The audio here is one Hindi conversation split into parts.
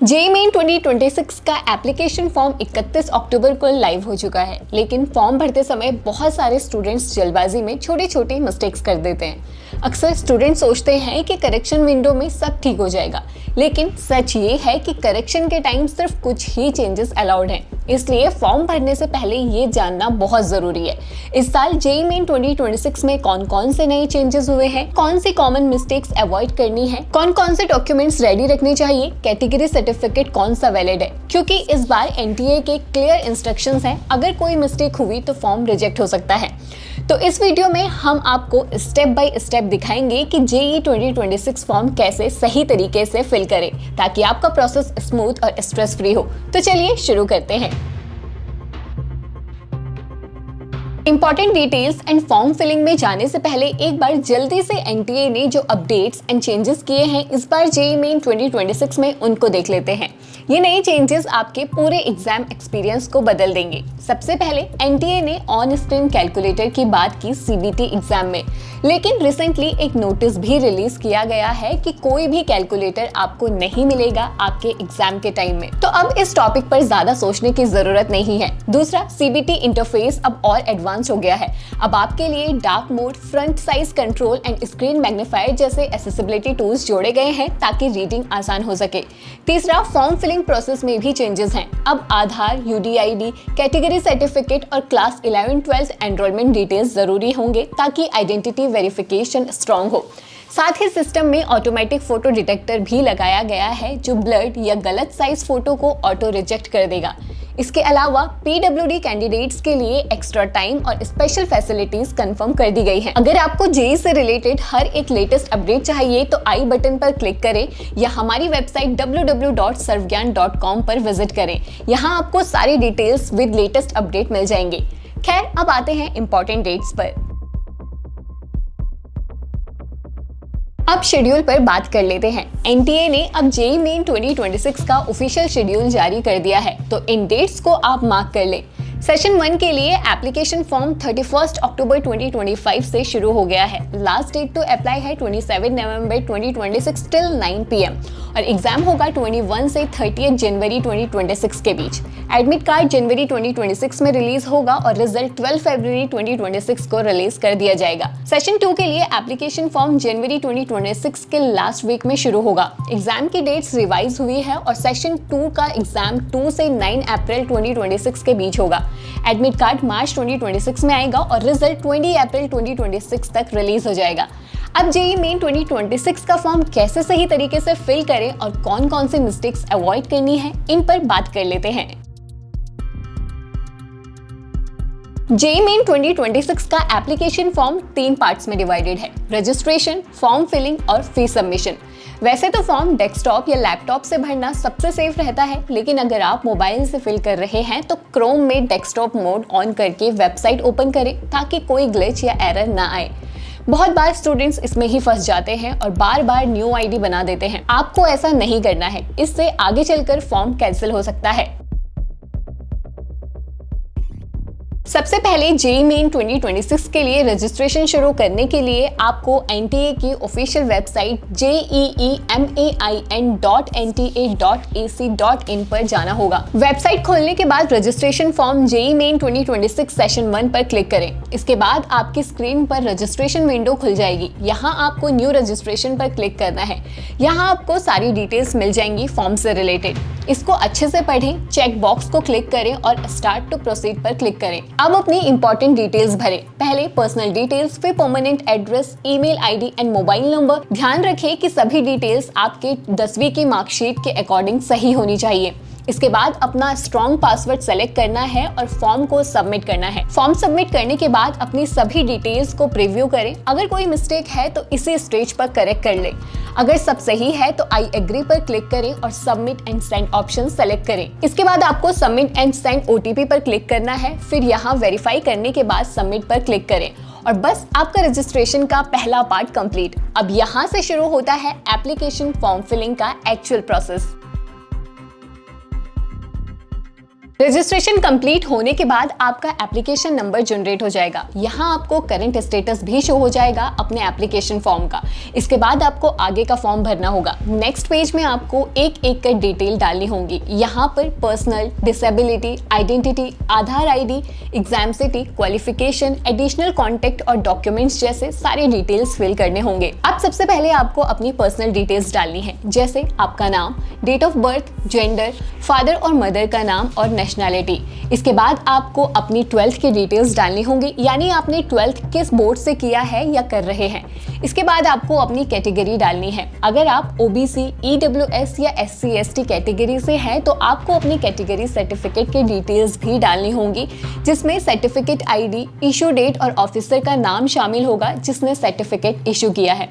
जेईई मेन 2026 का एप्लीकेशन फॉर्म 31 अक्टूबर को लाइव हो चुका है, लेकिन फॉर्म भरते समय बहुत सारे स्टूडेंट्स जल्दबाजी में छोटे छोटे मिस्टेक्स कर देते हैं। अक्सर स्टूडेंट्स सोचते हैं कि करेक्शन विंडो में सब ठीक हो जाएगा, लेकिन सच ये है कि करेक्शन के टाइम सिर्फ कुछ ही चेंजेस अलाउड हैं। इसलिए फॉर्म भरने से पहले ये जानना बहुत जरूरी है। इस साल जेईई मेन 2026 में कौन कौन से नए चेंजेस हुए हैं, कौन सी कॉमन मिस्टेक्स अवॉइड करनी है, कौन कौन से डॉक्यूमेंट्स रेडी रखने चाहिए, कैटेगरी सर्टिफिकेट कौन सा वैलिड है, क्योंकि इस बार एनटीए के क्लियर इंस्ट्रक्शंस हैं। अगर कोई मिस्टेक हुई तो फॉर्म रिजेक्ट हो सकता है। तो इस वीडियो में हम आपको स्टेप बाय स्टेप दिखाएंगे कि जेईई 2026 फॉर्म कैसे सही तरीके से फिल करें ताकि आपका प्रोसेस स्मूथ और स्ट्रेस फ्री हो। तो चलिए शुरू करते हैं। Important details and form filling में जाने से पहले एक बार जल्दी से एनटीए ने जो अपडेट्स एंड चेंजेस किए हैं इस बार जेईई मेन 2026 में, उनको देख लेते हैं। ये नए चेंजेस आपके पूरे एग्जाम एक्सपीरियंस को बदल देंगे। सबसे पहले एनटीए ने ऑन स्क्रीन कैलकुलेटर की बात की सीबीटी एग्जाम में, लेकिन रिसेंटली एक नोटिस भी रिलीज किया गया है कि कोई भी कैलकुलेटर आपको नहीं मिलेगा आपके एग्जाम के टाइम में। तो अब इस टॉपिक पर ज्यादा सोचने की जरूरत नहीं है। दूसरा, सीबीटी इंटरफेस अब और एडवांस हो गया है। अब आपके लिए dark mode, front size control and screen magnifier जैसे एक्सेसिबिलिटी टूल्स जोड़े गए हैं ताकि रीडिंग आसान हो सके। तीसरा, फॉर्म फिलिंग प्रोसेस में भी चेंजेस हैं। अब आधार, यूडीआईडी, कैटेगरी सर्टिफिकेट और क्लास 11-12 एनरोलमेंट डिटेल्स जरूरी होंगे ताकि आइडेंटिटी वेरिफिकेशन स्ट्रॉन्ग हो। साथ ही सिस्टम में ऑटोमेटिक फोटो डिटेक्टर भी लगाया गया है जो ब्लर्ड या गलत साइज फोटो को ऑटो रिजेक्ट कर देगा। इसके अलावा पीडब्ल्यूडी कैंडिडेट्स के लिए एक्स्ट्रा टाइम और स्पेशल फैसिलिटीज कंफर्म कर दी गई हैं। अगर आपको जेईई से रिलेटेड हर एक लेटेस्ट अपडेट चाहिए तो आई बटन पर क्लिक करें या हमारी वेबसाइट www.sarvgyan.com पर विजिट करें। यहाँ आपको सारी डिटेल्स विद लेटेस्ट अपडेट मिल जाएंगे। खैर, अब आते हैं इंपॉर्टेंट डेट्स पर। अब शेड्यूल पर बात कर लेते हैं। एनटीए ने अब जेईई मेन 2026 का ऑफिशियल शेड्यूल जारी कर दिया है, तो इन डेट्स को आप मार्क कर लें। सेशन 1 के लिए एप्लीकेशन फॉर्म 31 अक्टूबर 2025 से शुरू हो गया है। लास्ट डेट टू अप्लाई है 27 नवंबर 2026 टिल 9 PM और एग्जाम होगा 21 से 30 जनवरी 2026 के बीच। एडमिट कार्ड जनवरी 2026 में रिलीज होगा और रिजल्ट 12 फरवरी 2026 को रिलीज कर दिया जाएगा। सेशन 2 के लिए एप्लीकेशन फॉर्म जनवरी 2026 के लास्ट वीक में शुरू होगा। एग्जाम की डेट्स रिवाइज हुई है और सेशन 2 का एग्जाम 2 से 9 अप्रैल 2026 के बीच होगा। एडमिट कार्ड मार्च 2026 में आएगा और रिजल्ट 20 अप्रैल 2026 तक रिलीज हो जाएगा। अब जेईई मेन 2026 का फॉर्म कैसे सही तरीके से फिल करें और कौन कौन से मिस्टेक्स अवॉइड करनी है, इन पर बात कर लेते हैं। जेईई मेन 2026 का एप्लीकेशन फॉर्म 3 पार्ट्स में डिवाइडेड है: रजिस्ट्रेशन, फॉर्म फिलिंग और फी सबमिशन। वैसे तो फॉर्म डेस्कटॉप या लैपटॉप से भरना सबसे सेफ रहता है, लेकिन अगर आप मोबाइल से फिल कर रहे हैं तो क्रोम में डेस्कटॉप मोड ऑन करके वेबसाइट ओपन करें ताकि कोई ग्लिच या एरर ना आए। बहुत बार स्टूडेंट्स इसमें ही फंस जाते हैं और बार बार न्यू आईडी बना देते हैं। आपको ऐसा नहीं करना है, इससे आगे चलकर फॉर्म कैंसिल हो सकता है। सबसे पहले जेईई मेन 2026 के लिए रजिस्ट्रेशन शुरू करने के लिए आपको एनटीए की ऑफिशियल वेबसाइट jeemain.nta.ac.in पर जाना होगा। वेबसाइट खोलने के बाद registration form JEE main 2026 session 1 पर क्लिक करें। इसके बाद आपकी स्क्रीन पर रजिस्ट्रेशन विंडो खुल जाएगी। यहाँ आपको न्यू रजिस्ट्रेशन पर क्लिक करना है। यहाँ आपको सारी डिटेल्स मिल जाएंगी फॉर्म से रिलेटेड। इसको अच्छे से पढ़ें, चेक बॉक्स को क्लिक करें और स्टार्ट टू प्रोसीड पर क्लिक करें। अब अपनी इंपॉर्टेंट डिटेल्स भरें। पहले पर्सनल डिटेल्स, फिर permanent address, email ID and mobile number. ध्यान रखें कि सभी डिटेल्स आपके 10वीं की मार्कशीट के अकॉर्डिंग सही होनी चाहिए। इसके बाद अपना स्ट्रॉन्ग पासवर्ड सेलेक्ट करना है और फॉर्म को सबमिट करना है। फॉर्म सबमिट करने के बाद अपनी सभी डिटेल्स को प्रीव्यू करें। अगर कोई मिस्टेक है तो इसी स्टेज पर करेक्ट कर लें। अगर सब सही है तो आई एग्री पर क्लिक करें और submit and send option select करें। इसके बाद आपको सबमिट एंड सेंड ओटीपी पर क्लिक करना है। फिर यहाँ वेरीफाई करने के बाद सबमिट पर क्लिक करें और बस आपका रजिस्ट्रेशन का पहला पार्ट कंप्लीट। अब यहाँ से शुरू होता है एप्लीकेशन फॉर्म फिलिंग का एक्चुअल प्रोसेस। रजिस्ट्रेशन कंप्लीट होने के बाद आपका एप्लीकेशन नंबर जनरेट हो जाएगा। यहाँ आपको करंट स्टेटस भी शो हो जाएगा अपने एप्लीकेशन फॉर्म का। इसके बाद आपको आगे का फॉर्म भरना होगा। नेक्स्ट पेज में आपको एक एक कर डिटेल डालनी होंगी। यहाँ पर personal, disability, identity, Aadhaar ID, exam city, qualification, additional contact और डॉक्यूमेंट्स जैसे सारे डिटेल्स फिल करने होंगे। अब सबसे पहले आपको अपनी पर्सनल डिटेल्स डालनी है, जैसे आपका नाम, date of birth, gender, father और मदर का नाम और नेशनैलिटी। इसके बाद आपको अपनी 12th की डिटेल्स डालनी होंगी, यानी आपने 12th किस बोर्ड से किया है या कर रहे हैं। इसके बाद आपको अपनी कैटेगरी डालनी है। अगर आप ओबीसी, ईडब्ल्यूएस या SC/ST कैटेगरी से हैं तो आपको अपनी कैटेगरी सर्टिफिकेट की डिटेल्स भी डालनी होंगी, जिसमें सर्टिफिकेट आईडी, इशू डेट और ऑफिसर का नाम शामिल होगा जिसने सर्टिफिकेट इशू किया है।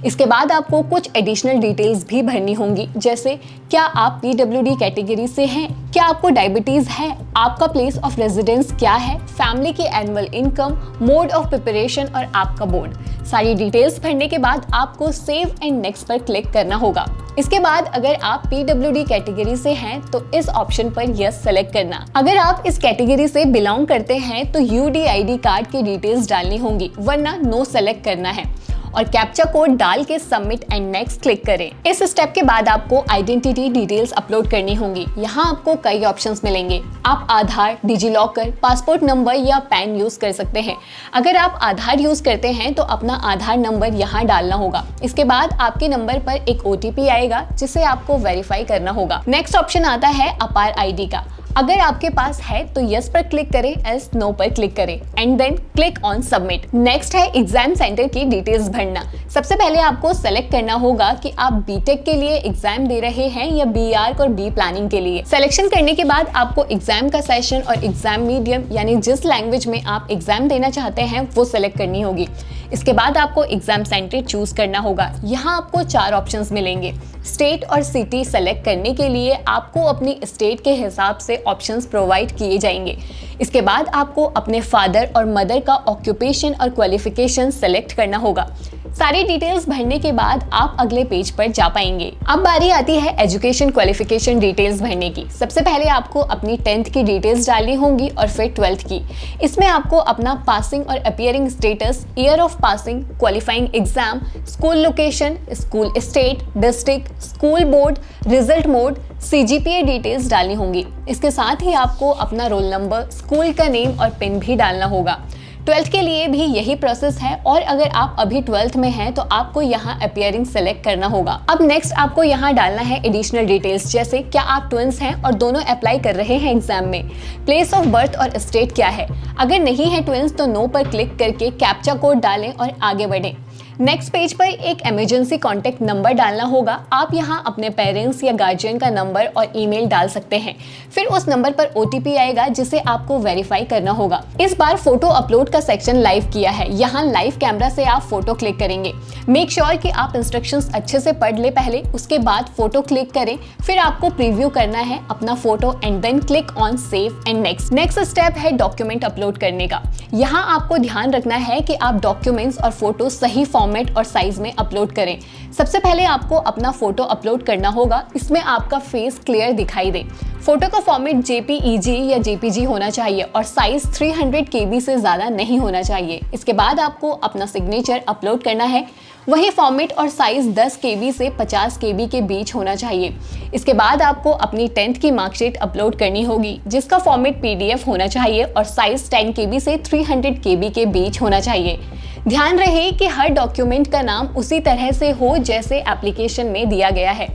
इसके बाद आपको कुछ एडिशनल डिटेल्स भी भरनी होंगी, जैसे क्या आप PWD कैटेगरी से हैं, क्या आपको डायबिटीज है, आपका प्लेस ऑफ रेजिडेंस क्या है, फैमिली की annual income, mode of preparation और आपका बोर्ड। सारी डिटेल्स भरने के बाद आपको सेव एंड नेक्स्ट पर क्लिक करना होगा। इसके बाद अगर आप PWD कैटेगरी से हैं तो इस ऑप्शन पर यस सेलेक्ट करना। अगर आप इस कैटेगरी से बिलोंग करते हैं तो UDID कार्ड की डिटेल्स डालनी होंगी, वरना नो सेलेक्ट करना है और कैप्चा कोड डाल के सबमिट एंड नेक्स्ट क्लिक करें। इस स्टेप के बाद आपको आइडेंटिटी डिटेल्स अपलोड करनी होंगी। यहाँ आपको कई ऑप्शंस मिलेंगे। आप आधार, डिजीलॉकर, पासपोर्ट नंबर या पैन यूज कर सकते हैं। अगर आप आधार यूज करते हैं तो अपना आधार नंबर यहाँ डालना होगा। इसके बाद आपके नंबर पर एक OTP आएगा जिसे आपको वेरीफाई करना होगा। नेक्स्ट ऑप्शन आता है अपार ID का। अगर आपके पास है तो यस पर क्लिक करें, एल्स नो पर क्लिक करें and then click on submit. Next है एग्जाम सेंटर की डिटेल्स भरना। सबसे पहले आपको सेलेक्ट करना होगा कि आप बीटेक के लिए एग्जाम दे रहे हैं या BArch और बी प्लानिंग के लिए। सिलेक्शन करने के बाद आपको एग्जाम का सेशन और एग्जाम मीडियम यानी जिस लैंग्वेज में आप एग्जाम देना चाहते हैं वो सेलेक्ट करनी होगी। इसके बाद आपको एग्जाम सेंटर चूज करना होगा। यहाँ आपको 4 ऑप्शंस मिलेंगे। स्टेट और सिटी सेलेक्ट करने के लिए आपको अपनी स्टेट के हिसाब से ऑप्शंस प्रोवाइड किए जाएंगे। इसके बाद आपको अपने फादर और मदर का ऑक्यूपेशन और क्वालिफिकेशन सेलेक्ट करना होगा। सारी डिटेल्स भरने के बाद आप अगले पेज पर जा पाएंगे। अब बारी आती है एजुकेशन क्वालिफिकेशन डिटेल्स भरने की। सबसे पहले आपको अपनी 10th की डिटेल्स डालनी होंगी और फिर 12th की। इसमें आपको अपना पासिंग और appearing status, year of passing, qualifying exam, school location, school state, district, school board, result mode, CGPA details डालनी होंगी। इसके साथ ही आपको अपना रोल नंबर, स्कूल का नेम और पिन भी डालना होगा। 12th के लिए भी यही प्रोसेस है और अगर आप अभी 12th में हैं तो आपको यहाँ अपीयरिंग सेलेक्ट करना होगा। अब नेक्स्ट आपको यहाँ डालना है एडिशनल डिटेल्स, जैसे क्या आप ट्विंस हैं और दोनों अप्लाई कर रहे हैं एग्जाम में, प्लेस ऑफ बर्थ और स्टेट क्या है। अगर नहीं है ट्विंस तो नो पर क्लिक करके कैप्चा कोड डालें और आगे बढ़ें। नेक्स्ट पेज पर एक इमरजेंसी कॉन्टैक्ट नंबर डालना होगा। आप यहाँ अपने पेरेंट्स या गार्जियन का नंबर और ईमेल डाल सकते हैं। फिर उस नंबर पर OTP आएगा जिसे आपको वेरीफाई करना होगा। इस बार फोटो अपलोड का सेक्शन लाइव किया है। यहाँ लाइव कैमरा से आप फोटो क्लिक करेंगे। मेक श्योर कि आप इंस्ट्रक्शंस अच्छे से पढ़ ले पहले, उसके बाद फोटो क्लिक करें। फिर आपको प्रीव्यू करना है अपना photo and then click on save and next. Next step है डॉक्यूमेंट अपलोड करने का। यहाँ आपको ध्यान रखना है कि आप डॉक्यूमेंट्स और फोटो सही फॉर्मेट और साइज में अपलोड करें। सबसे पहले आपको अपना फोटो अपलोड करना होगा। इसमें आपका फेस क्लियर दिखाई दे। फोटो का फॉर्मेट JPEG या JPG होना चाहिए और साइज 300 KB से ज्यादा नहीं होना चाहिए। इसके बाद आपको अपना सिग्नेचर अपलोड करना है। वही फॉर्मेट और साइज 10 KB से 50 KB के बीच होना चाहिए। इसके बाद आपको अपनी 10th की मार्कशीट अपलोड करनी होगी, जिसका फॉर्मेट PDF होना चाहिए और साइज 10 KB से 300 KB के बीच होना चाहिए। ध्यान रहे कि हर डॉक्यूमेंट का नाम उसी तरह से हो जैसे एप्लीकेशन में दिया गया है।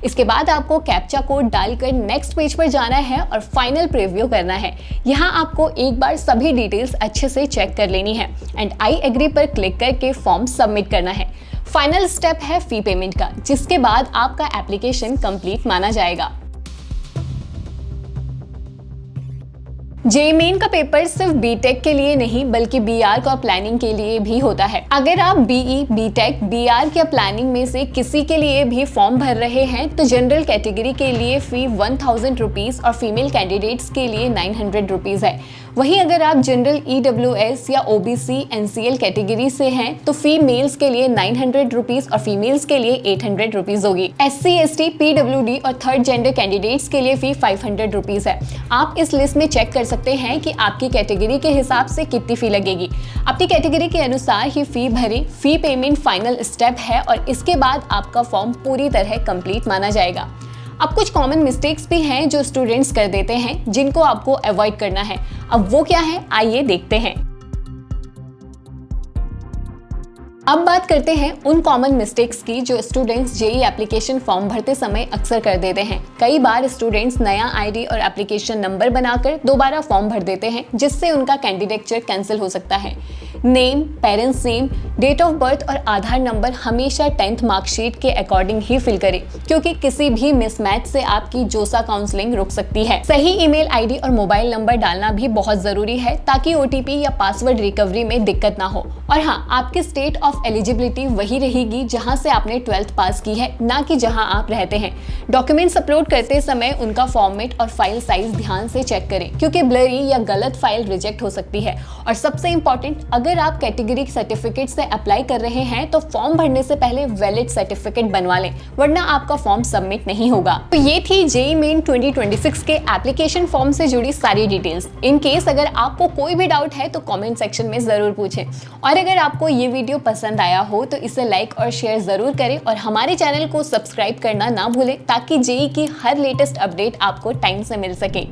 इसके बाद आपको कैप्चा कोड डालकर नेक्स्ट पेज पर जाना है और फाइनल प्रीव्यू करना है। यहाँ आपको एक बार सभी डिटेल्स अच्छे से चेक कर लेनी है एंड आई एग्री पर क्लिक करके फॉर्म सबमिट करना है। फाइनल स्टेप है फी पेमेंट का, जिसके बाद आपका एप्लीकेशन कंप्लीट माना जाएगा। जेईई मेन का पेपर सिर्फ बीटेक के लिए नहीं बल्कि बीआर का प्लानिंग के लिए भी होता है। अगर आप बीई, बीटेक, बीआर या प्लानिंग में से किसी के लिए भी फॉर्म भर रहे हैं तो जनरल कैटेगरी के लिए फी 1000 रुपीज और फीमेल कैंडिडेट्स के लिए 900 रुपीज है। वहीं अगर आप जनरल ईडब्ल्यूएस या ओबीसी एनसीएल कैटेगरी से हैं तो फी मेल्स के लिए 900 रुपीज और फीमेल्स के लिए 800 रुपीज होगी। एससी, एसटी, पीडब्ल्यूडी और थर्ड जेंडर कैंडिडेट्स के लिए फी 500 रुपीज है। आप इस लिस्ट में चेक कर सकते हैं कि आपकी कैटेगरी के हिसाब से कितनी फी लगेगी। अपनी कैटेगरी के अनुसार ही फी भरें। फी पेमेंट फाइनल स्टेप है और इसके बाद आपका फॉर्म पूरी तरह कंप्लीट माना जाएगा। अब कुछ कॉमन मिस्टेक्स भी हैं जो स्टूडेंट्स कर देते हैं जिनको आपको अवॉइड करना है। अब वो क्या है, आइए देखते हैं। अब बात करते हैं उन कॉमन मिस्टेक्स की जो स्टूडेंट्स जेईई एप्लीकेशन फॉर्म भरते समय अक्सर कर देते हैं। कई बार स्टूडेंट्स नया आईडी और एप्लीकेशन नंबर बनाकर दोबारा फॉर्म भर देते हैं जिससे उनका कैंडिडेचर कैंसिल हो सकता है। Name, parents name, date of birth और आधार नंबर हमेशा 10th मार्कशीट के अकॉर्डिंग ही फिल करें क्योंकि किसी भी मिसमैच से आपकी जोसा काउंसलिंग रुक सकती है। सही ईमेल आईडी और मोबाइल नंबर डालना भी बहुत जरूरी है ताकि ओटीपी या पासवर्ड रिकवरी में दिक्कत ना हो। और हाँ, आपकी स्टेट ऑफ एलिजिबिलिटी वही रहेगी जहां से आपने 12th पास की है, ना कि जहां आप रहते हैं। डॉक्यूमेंट्स अपलोड करते समय उनका फॉर्मेट और फाइल साइज ध्यान से चेक करें क्योंकि ब्लरी या गलत फाइल रिजेक्ट हो सकती है। और सबसे इंपॉर्टेंट, अगर आप कैटेगरी सर्टिफिकेट से अप्लाई कर रहे हैं तो फॉर्म भरने से पहले वैलिड सर्टिफिकेट बनवा लें वरना आपका फॉर्म सबमिट नहीं होगा। तो ये थी जेईई मेन 2026 के एप्लीकेशन फॉर्म से जुड़ी सारी डिटेल्स। इन केस अगर आपको कोई भी डाउट है तो कमेंट सेक्शन में जरूर पूछें। और अगर आपको ये वीडियो पसंद आया हो तो इसे लाइक और शेयर जरूर करें और हमारे चैनल को सब्सक्राइब करना ना भूलें ताकि जेईई की हर लेटेस्ट अपडेट आपको टाइम से मिल सके।